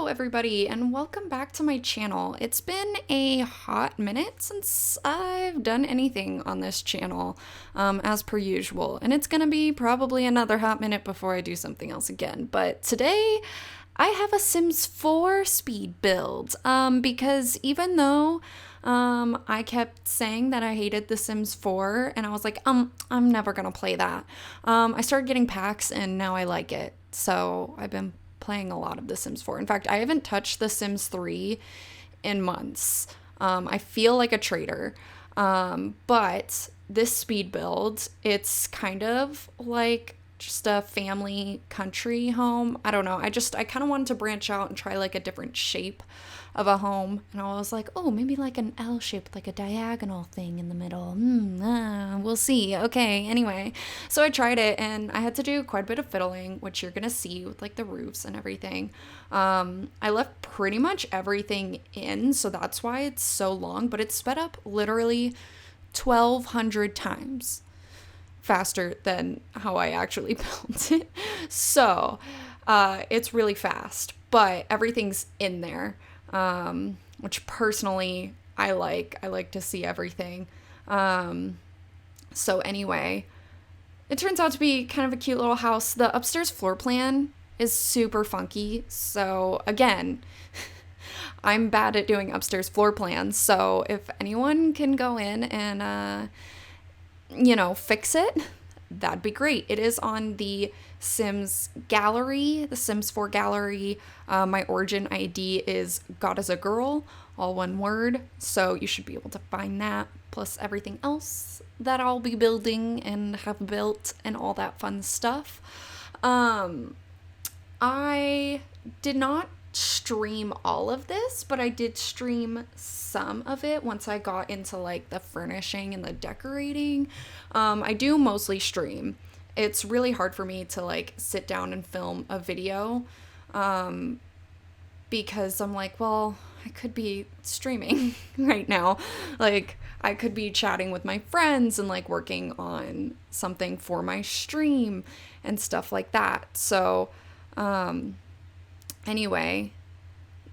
Hello everybody and welcome back to my channel. It's been a hot minute since I've done anything on this channel, as per usual, and it's gonna be probably another hot minute before I do something else again. But today I have a Sims 4 speed build, because even though I kept saying that I hated The Sims 4 and I was like, I'm never gonna play that. I started getting packs and now I like it. So I've been playing a lot of The Sims 4. In fact, I haven't touched The Sims 3 in months. I feel like a traitor. But this speed build, it's kind of like just a family country home. I don't know. I kind of wanted to branch out and try like a different shape of a home. And I was like, oh, maybe like an L shape, like a diagonal thing in the middle. We'll see. Okay, anyway. So I tried it and I had to do quite a bit of fiddling, which you're going to see with like the roofs and everything. I left pretty much everything in, so that's why it's so long, but it's sped up literally 1,200 times faster than how I actually built it. So it's really fast, but everything's in there, which personally I like. I like to see everything. So anyway, it turns out to be kind of a cute little house. The upstairs floor plan is super funky. So again, I'm bad at doing upstairs floor plans. So if anyone can go in and fix it, that'd be great. It is on the Sims gallery, the Sims 4 gallery. My origin ID is godissagirl, all one word. So you should be able to find that, plus everything else that I'll be building and have built and all that fun stuff. I did not stream all of this, but I did stream some of it once I got into like the furnishing and the decorating. I do mostly stream. It's really hard for me to like sit down and film a video, because I'm like, well, I could be streaming right now. Like I could be chatting with my friends and like working on something for my stream and stuff like that. So anyway,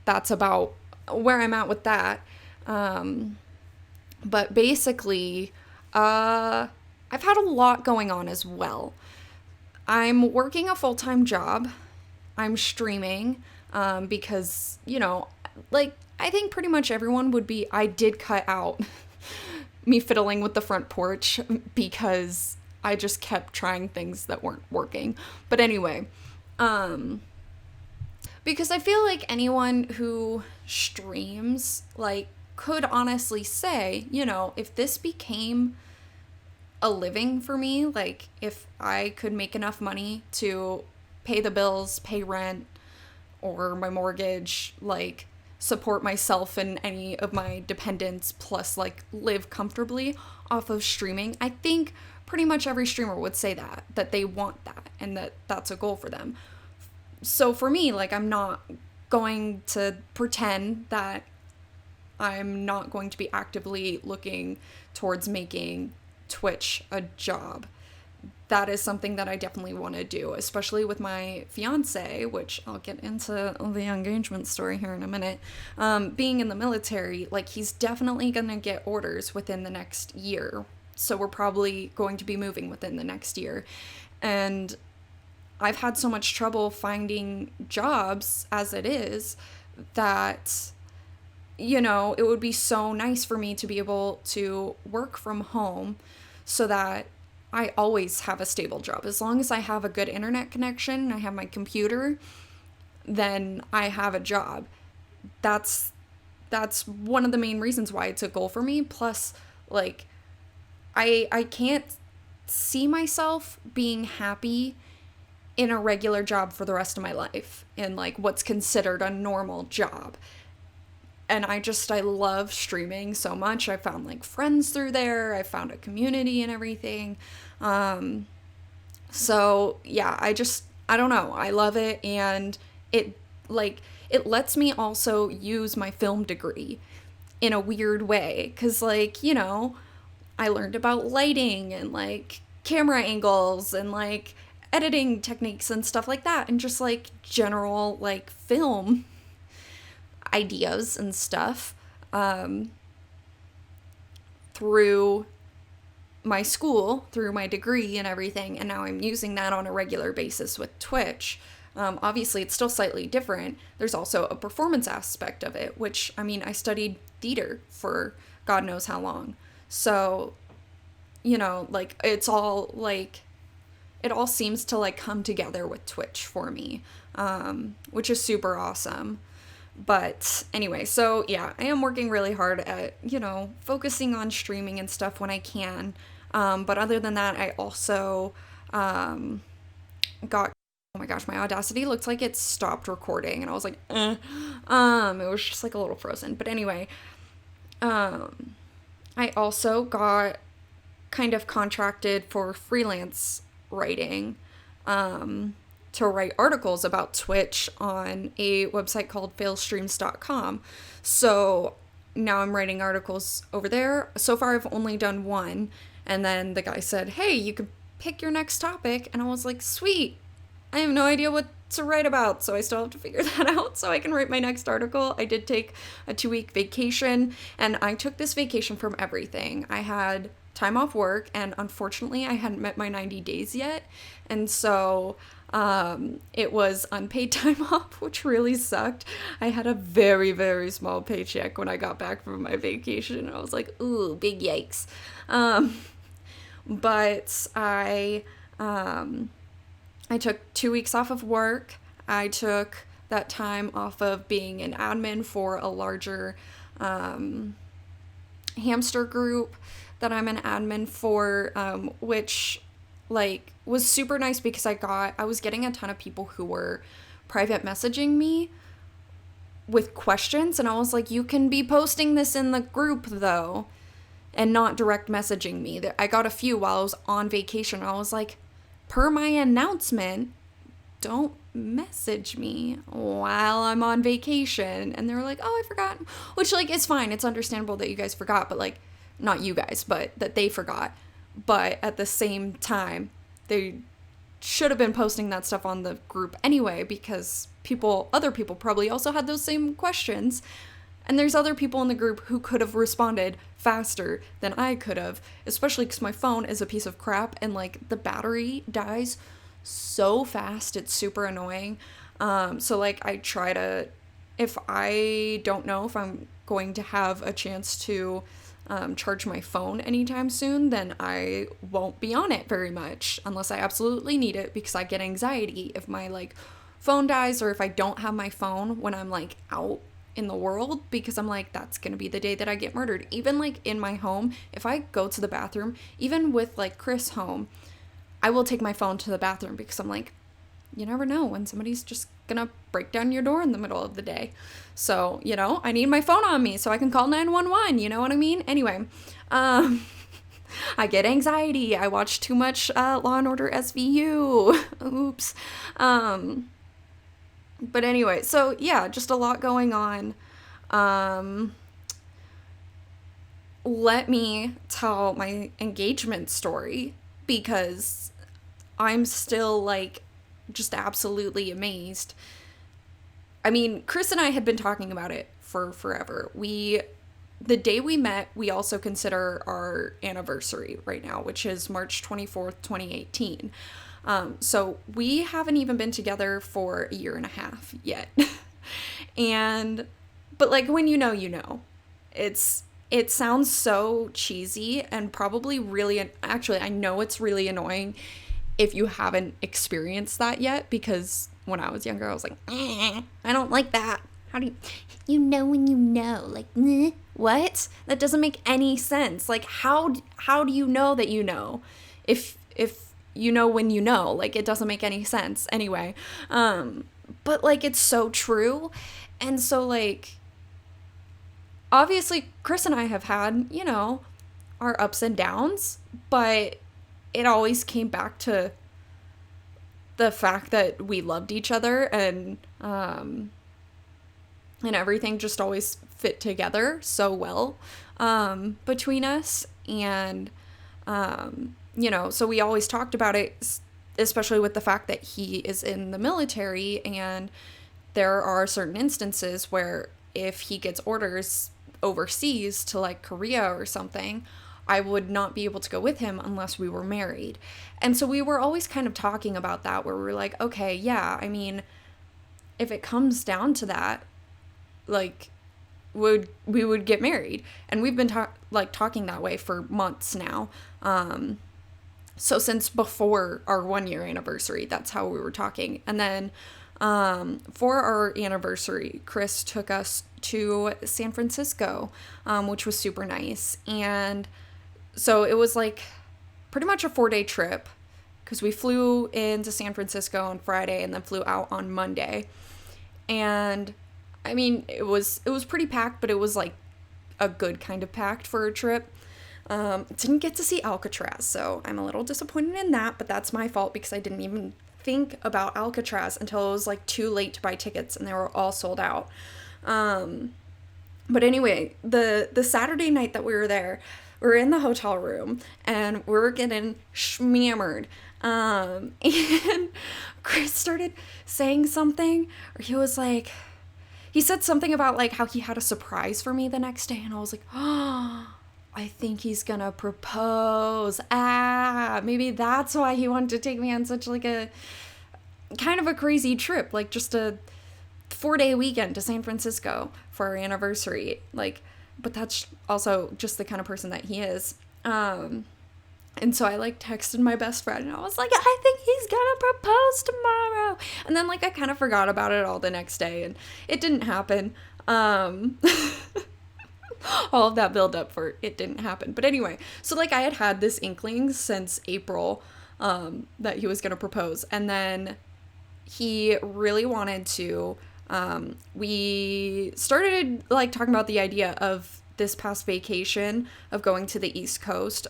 that's about where I'm at with that. But basically, I've had a lot going on as well. I'm working a full-time job. I'm streaming, because, like, I think pretty much everyone would be, I did cut out me fiddling with the front porch because I just kept trying things that weren't working. But anyway, because I feel like anyone who streams, like, could honestly say, if this became a living for me, like, if I could make enough money to pay the bills, pay rent, or my mortgage, like, support myself and any of my dependents, plus, like, live comfortably off of streaming, I think pretty much every streamer would say that they want that, and that that's a goal for them. So for me, like, I'm not going to pretend that I'm not going to be actively looking towards making Twitch a job. That is something that I definitely want to do, especially with my fiance, which I'll get into the engagement story here in a minute. Being in the military, like, he's definitely going to get orders within the next year. So we're probably going to be moving within the next year. And I've had so much trouble finding jobs as it is that, it would be so nice for me to be able to work from home so that I always have a stable job. As long as I have a good internet connection, I have my computer, then I have a job. That's one of the main reasons why it's a goal for me. Plus, like, I can't see myself being happy in a regular job for the rest of my life, in like what's considered a normal job. And I love streaming so much. I found like friends through there. I found a community and everything. So yeah, I don't know. I love it. And it lets me also use my film degree in a weird way. 'Cause like, I learned about lighting and like camera angles and like editing techniques and stuff like that, and just like general like film ideas and stuff through my school, through my degree and everything, and now I'm using that on a regular basis with Twitch. Obviously, it's still slightly different. There's also a performance aspect of it, which, I mean, I studied theater for God knows how long. So, you know, like, it's all, like, it all seems to, like, come together with Twitch for me, which is super awesome. But anyway, so yeah, I am working really hard at, you know, focusing on streaming and stuff when I can. But other than that, I also got, oh my gosh, my Audacity looked like it stopped recording, and I was like, it was just like a little frozen. But anyway, I also got kind of contracted for freelance writing, to write articles about Twitch on a website called failstreams.com. So now I'm writing articles over there. So far, I've only done one. And then the guy said, hey, you can pick your next topic. And I was like, sweet. I have no idea what to write about. So I still have to figure that out so I can write my next article. I did take a 2-week vacation, and I took this vacation from everything. I had time off work, and unfortunately, I hadn't met my 90 days yet. And so it was unpaid time off, which really sucked. I had a very, very small paycheck when I got back from my vacation. I was like, ooh, big yikes. But I took 2 weeks off of work. I took that time off of being an admin for a larger hamster group that I'm an admin for, which, like, was super nice because I was getting a ton of people who were private messaging me with questions, and I was like, you can be posting this in the group though, and not direct messaging me. I got a few while I was on vacation. I was like, per my announcement, don't message me while I'm on vacation. And they were like, oh, I forgot, which, like, is fine. It's understandable that you guys forgot, but, like, not you guys, but that they forgot. But at the same time, they should have been posting that stuff on the group anyway, because other people probably also had those same questions. And there's other people in the group who could have responded faster than I could have, especially because my phone is a piece of crap, and, like, the battery dies so fast, it's super annoying. So, like, I try to, if I don't know if I'm going to have a chance to charge my phone anytime soon, then I won't be on it very much unless I absolutely need it, because I get anxiety if my, like, phone dies, or if I don't have my phone when I'm, like, out in the world, because I'm like, that's gonna be the day that I get murdered. Even, like, in my home, if I go to the bathroom, even with, like, Chris home, I will take my phone to the bathroom, because I'm like, you never know when somebody's just gonna break down your door in the middle of the day. So, you know, I need my phone on me so I can call 911, you know what I mean? Anyway, I get anxiety. I watch too much Law and Order SVU. Oops. But anyway, so yeah, just a lot going on. Let me tell my engagement story, because I'm still, like, just absolutely amazed. I mean, Chris and I had been talking about it for forever. The day we met, we also consider our anniversary right now, which is March 24th, 2018. So we haven't even been together for a year and a half yet. But, like, when you know, you know. It sounds so cheesy and probably really, actually, I know it's really annoying if you haven't experienced that yet, because when I was younger, I was like, I don't like that. How do you know when you know? Like, what? That doesn't make any sense. Like, how do you know that you know? If you know when you know, like, it doesn't make any sense. Anyway, but, like, it's so true. And so, like, obviously, Chris and I have had, you know, our ups and downs, but it always came back to the fact that we loved each other, and everything just always fit together so well between us. And, you know, so we always talked about it, especially with the fact that he is in the military, and there are certain instances where if he gets orders overseas to like Korea or something, I would not be able to go with him unless we were married. And so we were always kind of talking about that, where we were like, okay, yeah, I mean, if it comes down to that, like, we would get married. And we've been talking that way for months now. So since before our 1-year anniversary, that's how we were talking. And then for our anniversary, Chris took us to San Francisco, which was super nice. And so it was like pretty much a 4-day trip, because we flew into San Francisco on Friday and then flew out on Monday. And I mean, it was pretty packed, but it was like a good kind of packed for a trip. Didn't get to see Alcatraz, so I'm a little disappointed in that, but that's my fault because I didn't even think about Alcatraz until it was like too late to buy tickets and they were all sold out. But anyway, the Saturday night that we were there, we were in the hotel room and we were getting schmammered. And Chris started saying something, or he said something about like how he had a surprise for me the next day, and I was like, oh, I think he's gonna propose. Maybe that's why he wanted to take me on such like a kind of a crazy trip, like just a 4-day weekend to San Francisco for our anniversary. Like, but that's also just the kind of person that he is. And so I like texted my best friend and I was like, I think he's gonna propose tomorrow. And then like I kind of forgot about it all the next day and it didn't happen. All of that build up for it didn't happen. But anyway, so like I had this inkling since April that he was gonna propose, and then he really wanted to. We started like talking about the idea of this past vacation of going to the East Coast.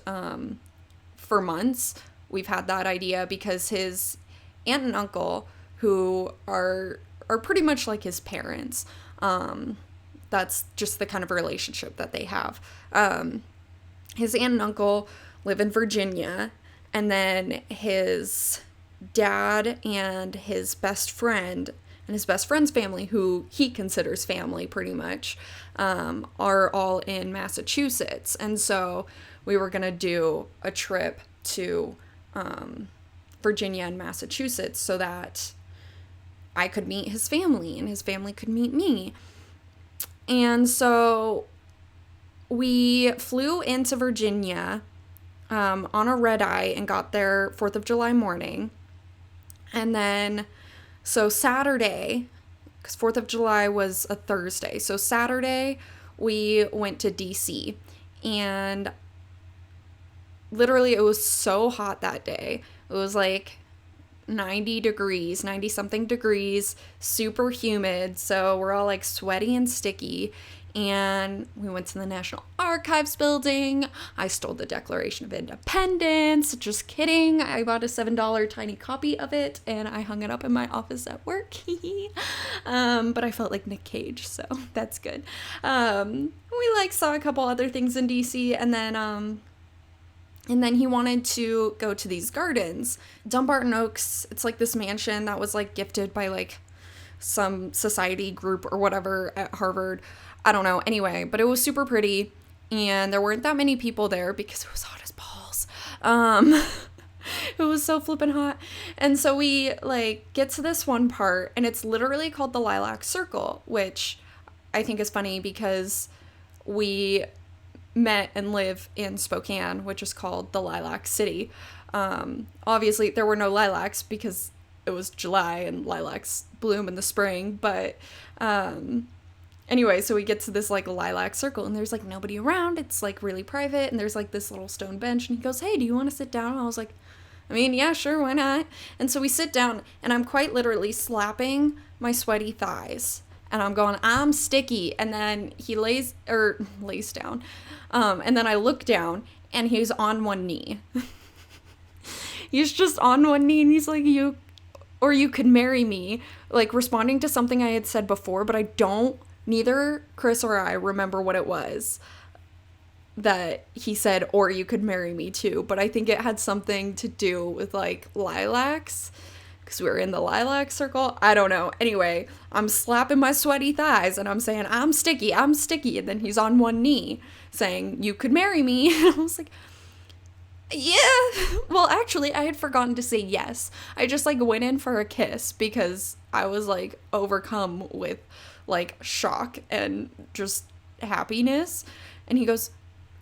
For months, we've had that idea because his aunt and uncle, who are pretty much like his parents, that's just the kind of relationship that they have. His aunt and uncle live in Virginia, and then his dad and his best friend and his best friend's family, who he considers family pretty much, are all in Massachusetts. And so we were going to do a trip to Virginia and Massachusetts so that I could meet his family and his family could meet me. And so we flew into Virginia on a red eye and got there 4th of July morning. And then, so Saturday, because 4th of July was a Thursday, so Saturday we went to DC, and literally it was so hot that day. It was like 90 something degrees, super humid, so we're all like sweaty and sticky. And we went to the National Archives building. I stole the Declaration of Independence. Just kidding. I bought a $7 tiny copy of it and I hung it up in my office at work. But I felt like Nick Cage, so that's good. We like saw a couple other things in DC, and then he wanted to go to these gardens. Dumbarton Oaks, it's like this mansion that was like gifted by like some society group or whatever at Harvard. I don't know. Anyway, but it was super pretty, and there weren't that many people there because it was hot as balls. It was so flippin' hot. And so we like get to this one part, and it's literally called the Lilac Circle, which I think is funny because we met and live in Spokane, which is called the Lilac City. Obviously there were no lilacs because it was July and lilacs bloom in the spring, but anyway, so we get to this like Lilac Circle, and there's like nobody around. It's like really private, and there's like this little stone bench, and he goes, "Hey, do you want to sit down?" And I was like, I mean, yeah, sure, why not? And so we sit down, and I'm quite literally slapping my sweaty thighs, and I'm going, I'm sticky. And then he lays down, and then I look down, and he's on one knee. He's just on one knee, and he's like, you could marry me, like responding to something I had said before, but neither Chris or I remember what it was that he said, or you could marry me too. But I think it had something to do with like lilacs, because we were in the lilac circle. I don't know. Anyway, I'm slapping my sweaty thighs and I'm saying, I'm sticky, I'm sticky. And then he's on one knee saying, you could marry me. And I was like, yeah. Well, actually, I had forgotten to say yes. I just like went in for a kiss because I was like overcome with like shock and just happiness. And he goes,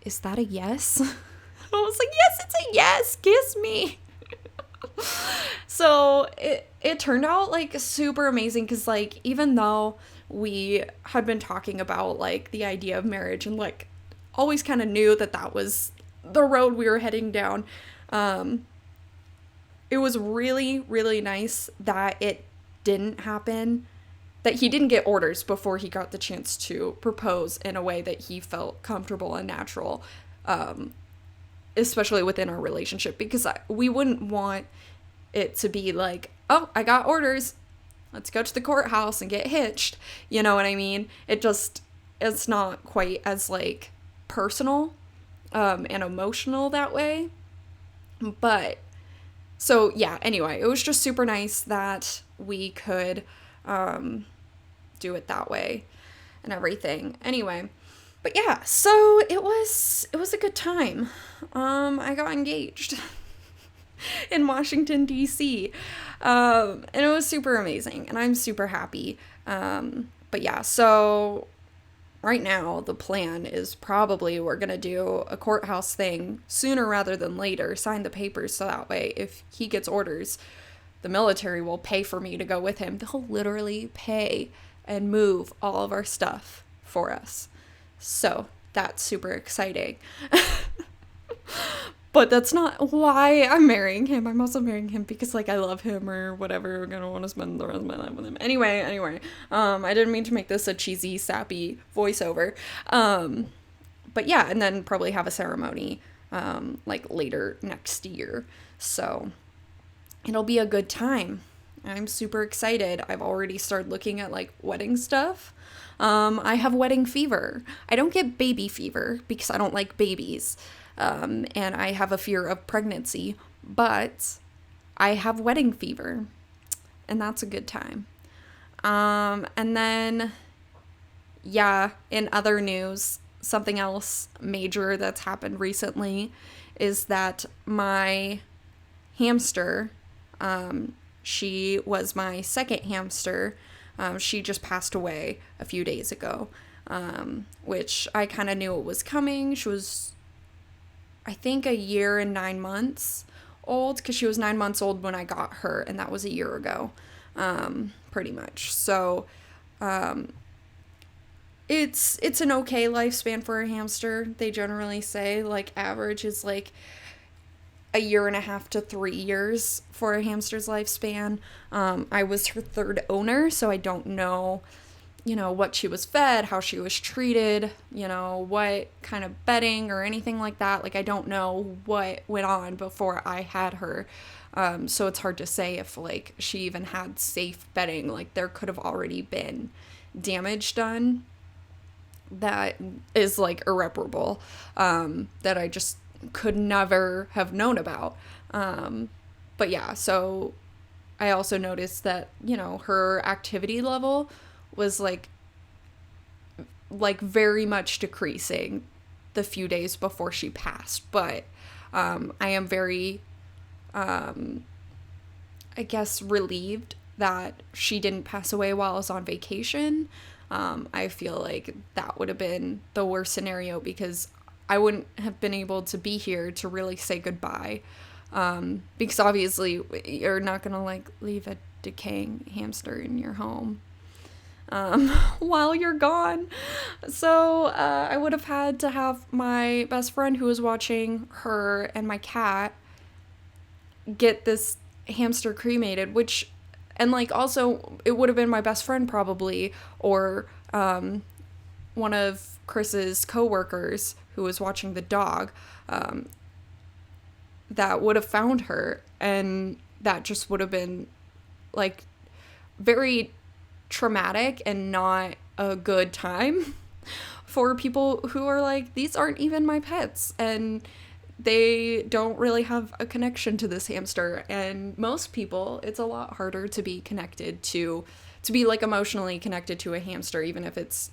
is that a yes? I was like, yes, it's a yes. Kiss me. So it turned out like super amazing because like even though we had been talking about like the idea of marriage and like always kind of knew that that was the road we were heading down, it was really, really nice that it didn't happen, that he didn't get orders before he got the chance to propose in a way that he felt comfortable and natural, especially within our relationship, because we wouldn't want it to be like, oh, I got orders, let's go to the courthouse and get hitched. You know what I mean? It's not quite as like personal and emotional that way. But so yeah, anyway, it was just super nice that we could do it that way and everything. Anyway, but yeah, so it was a good time. I got engaged in Washington, D.C. And it was super amazing, and I'm super happy. But yeah, so right now the plan is probably we're gonna do a courthouse thing sooner rather than later, sign the papers, so that way if he gets orders, the military will pay for me to go with him. They'll literally pay and move all of our stuff for us. So that's super exciting. But that's not why I'm marrying him. I'm also marrying him because, like, I love him or whatever. I'm gonna want to spend the rest of my life with him. Anyway. I didn't mean to make this a cheesy, sappy voiceover. But yeah, and then probably have a ceremony, like, later next year. So it'll be a good time. I'm super excited. I've already started looking at, like, wedding stuff. I have wedding fever. I don't get baby fever because I don't like babies. And I have a fear of pregnancy, but I have wedding fever, and that's a good time. And then, yeah, in other news, something else major that's happened recently is that my hamster, she was my second hamster. She just passed away a few days ago, which I kind of knew it was coming. She was, I think, 1 year and 9 months old, because she was 9 months old when I got her, and that was 1 year ago, pretty much. So, it's an okay lifespan for a hamster. They generally say, like, average is, like, 1.5 years to 3 years for a hamster's lifespan. I was her third owner, so I don't know, what she was fed, how she was treated, what kind of bedding or anything like that. Like, I don't know what went on before I had her. So it's hard to say if, like, she even had safe bedding. Like, there could have already been damage done that is, like, irreparable, that I just could never have known about. But yeah, so I also noticed that, her activity level was like very much decreasing the few days before she passed. But I am very, I guess, relieved that she didn't pass away while I was on vacation. I feel like that would have been the worst scenario, because I wouldn't have been able to be here to really say goodbye. Because obviously you're not gonna, like, leave a decaying hamster in your home while you're gone. So I would have had to have my best friend, who was watching her and my cat, get this hamster cremated, which, and, like, also it would have been my best friend probably, or one of Chris's coworkers who was watching the dog, that would have found her, and that just would have been, like, very traumatic and not a good time for people who are like, these aren't even my pets, and they don't really have a connection to this hamster. And most people, it's a lot harder to be connected to be like emotionally connected to a hamster, even if it's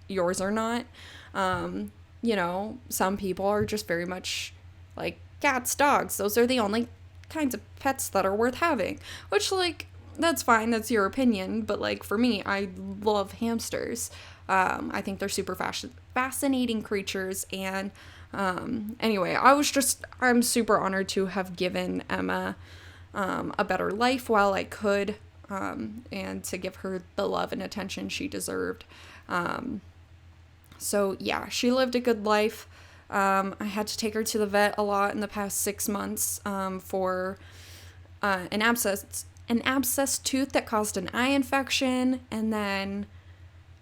yours or not. You know, some people are just very much like cats, dogs. Those are the only kinds of pets that are worth having, which, like, that's fine. That's your opinion. But, like, for me, I love hamsters. I think they're super fascinating creatures. And anyway, I'm super honored to have given Emma a better life while I could, and to give her the love and attention she deserved. So yeah, she lived a good life. I had to take her to the vet a lot in the past 6 months for an abscess tooth that caused an eye infection, and then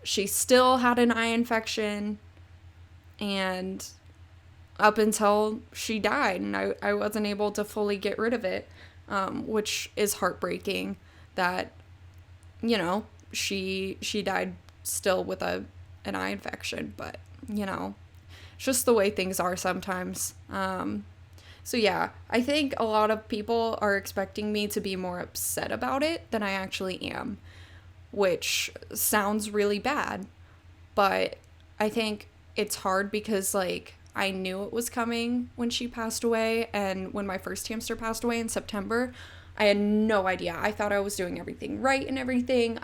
she still had an eye infection, and up until she died, and I wasn't able to fully get rid of it, which is heartbreaking that, you know, she died still with an eye infection, but, you know, it's just the way things are sometimes. So yeah, I think a lot of people are expecting me to be more upset about it than I actually am, which sounds really bad, but I think it's hard because, like, I knew it was coming when she passed away, and when my first hamster passed away in September, I had no idea. I thought I was doing everything right and everything.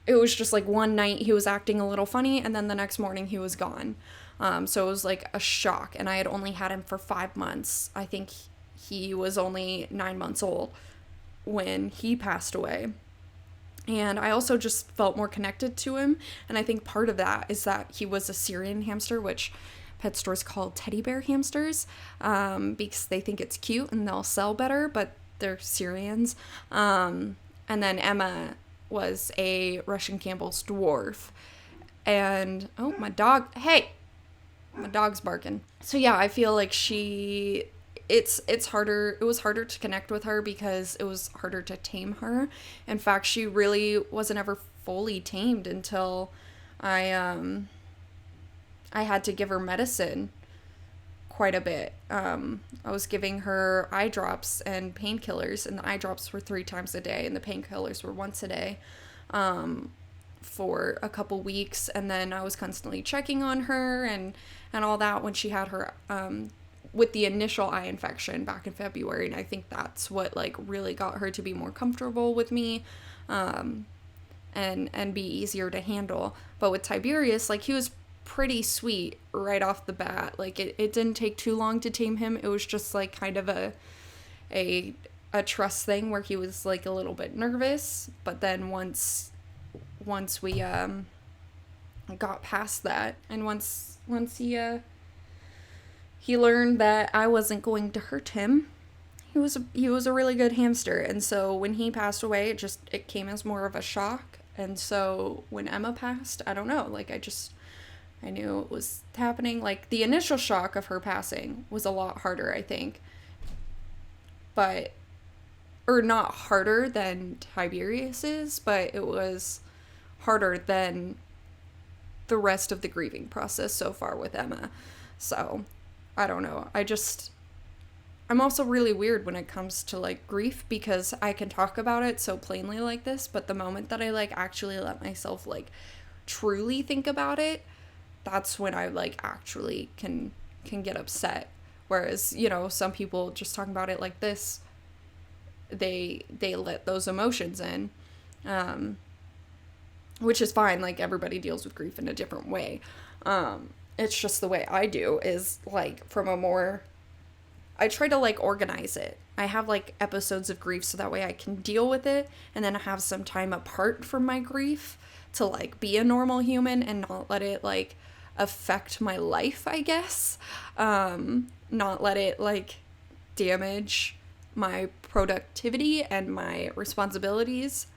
It was just like one night he was acting a little funny, and then the next morning he was gone. So it was like a shock, and I had only had him for 5 months. I think he was only 9 months old when he passed away. And I also just felt more connected to him, and I think part of that is that he was a Syrian hamster, which pet stores call teddy bear hamsters, because they think it's cute and they'll sell better, but they're Syrians. And then Emma was a Russian Campbell's dwarf. And, oh, my dog's barking. So yeah, I feel like it's harder, it was harder to connect with her because it was harder to tame her. In fact, she really wasn't ever fully tamed until I had to give her medicine quite a bit. I was giving her eye drops and painkillers, and the eye drops were 3 times a day and the painkillers were once a day, for a couple weeks. And then I was constantly checking on her and all that when she had her, with the initial eye infection back in February. And I think that's what, like, really got her to be more comfortable with me, and be easier to handle. But with Tiberius, like, he was pretty sweet right off the bat. Like, it didn't take too long to tame him. It was just, like, kind of a trust thing where he was, like, a little bit nervous. But then once we got past that, and once he learned that I wasn't going to hurt him, he was a really good hamster. And so when he passed away, it came as more of a shock. And so when Emma passed, I don't know, like, I knew it was happening. Like, the initial shock of her passing was a lot harder, I think. Or not harder than Tiberius's, but it was harder than the rest of the grieving process so far with Emma. So, I don't know. I'm also really weird when it comes to, like, grief, because I can talk about it so plainly like this, but the moment that I, like, actually let myself, like, truly think about it, that's when I, like, actually can get upset. Whereas, you know, some people just talking about it like this, they let those emotions in, which is fine. Like, everybody deals with grief in a different way. It's just the way I do is, like, I try to, like, organize it. I have, like, episodes of grief so that way I can deal with it, and then I have some time apart from my grief to, like, be a normal human and not let it, like, affect my life, I guess. Not let it, like, damage my productivity and my responsibilities.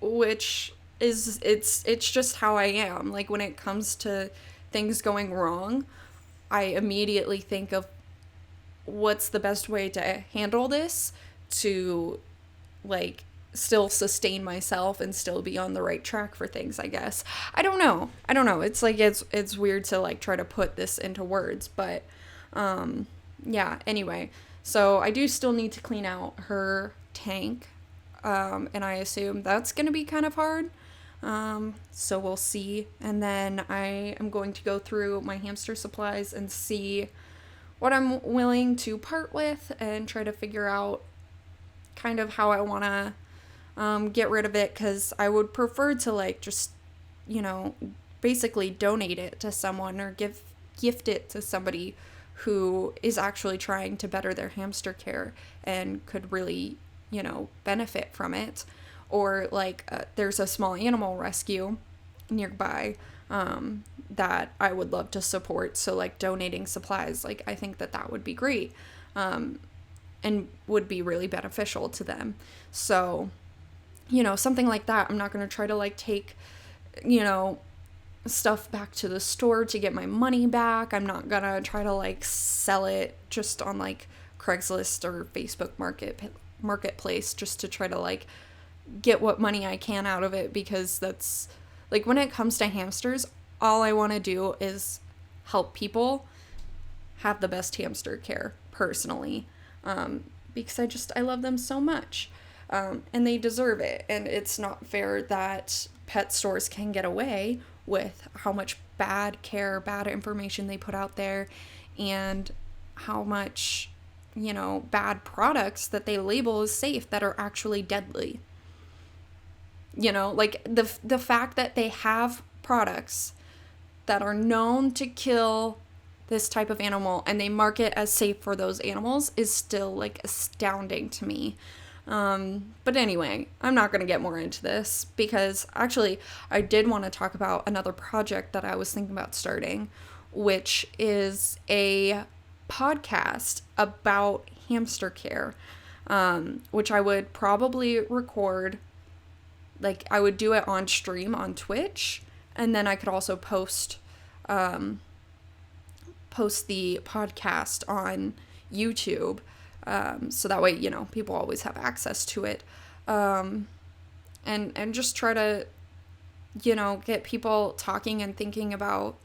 Which is, it's just how I am. Like, when it comes to things going wrong, I immediately think of what's the best way to handle this to, like, still sustain myself and still be on the right track for things, I guess. I don't know. It's like it's weird to like try to put this into words, but yeah, anyway. So I do still need to clean out her tank. And I assume that's going to be kind of hard. So we'll see. And then I am going to go through my hamster supplies and see what I'm willing to part with and try to figure out kind of how I want to get rid of it, because I would prefer to like just, basically donate it to someone or gift it to somebody who is actually trying to better their hamster care and could really, benefit from it. Or like there's a small animal rescue nearby that I would love to support. So like donating supplies, like I think that would be great and would be really beneficial to them. So, something like that. I'm not going to try to like take, stuff back to the store to get my money back. I'm not going to try to like sell it just on like Craigslist or Facebook marketplace just to try to like get what money I can out of it, because that's like, when it comes to hamsters, all I want to do is help people have the best hamster care personally, because I love them so much, and they deserve it. And it's not fair that pet stores can get away with how much bad care, bad information they put out there, and how much, bad products that they label as safe that are actually deadly. Like the fact that they have products that are known to kill this type of animal and they market as safe for those animals is still like astounding to me. But anyway, I'm not going to get more into this, because actually I did want to talk about another project that I was thinking about starting, which is a podcast about hamster care, which I would probably record. Like, I would do it on stream on Twitch, and then I could also post the podcast on YouTube, so that way, people always have access to it, and just try to, get people talking and thinking about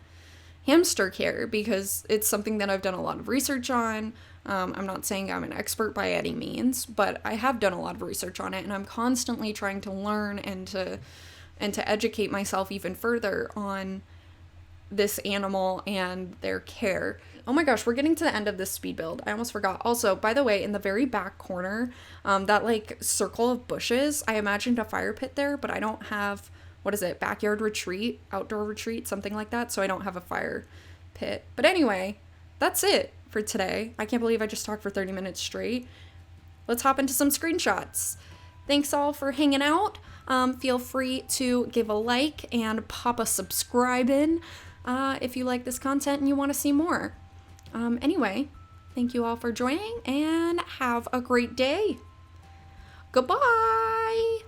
hamster care, because it's something that I've done a lot of research on. I'm not saying I'm an expert by any means, but I have done a lot of research on it, and I'm constantly trying to learn and to educate myself even further on this animal and their care. Oh my gosh, we're getting to the end of this speed build. I almost forgot. Also, by the way, in the very back corner, that like circle of bushes, I imagined a fire pit there, but I don't have, what is it, backyard retreat, outdoor retreat, something like that, so I don't have a fire pit. But anyway, that's it for today. I can't believe I just talked for 30 minutes straight. Let's hop into some screenshots. Thanks all for hanging out. Feel free to give a like and pop a subscribe in if you like this content and you want to see more. Anyway, thank you all for joining, and have a great day. Goodbye!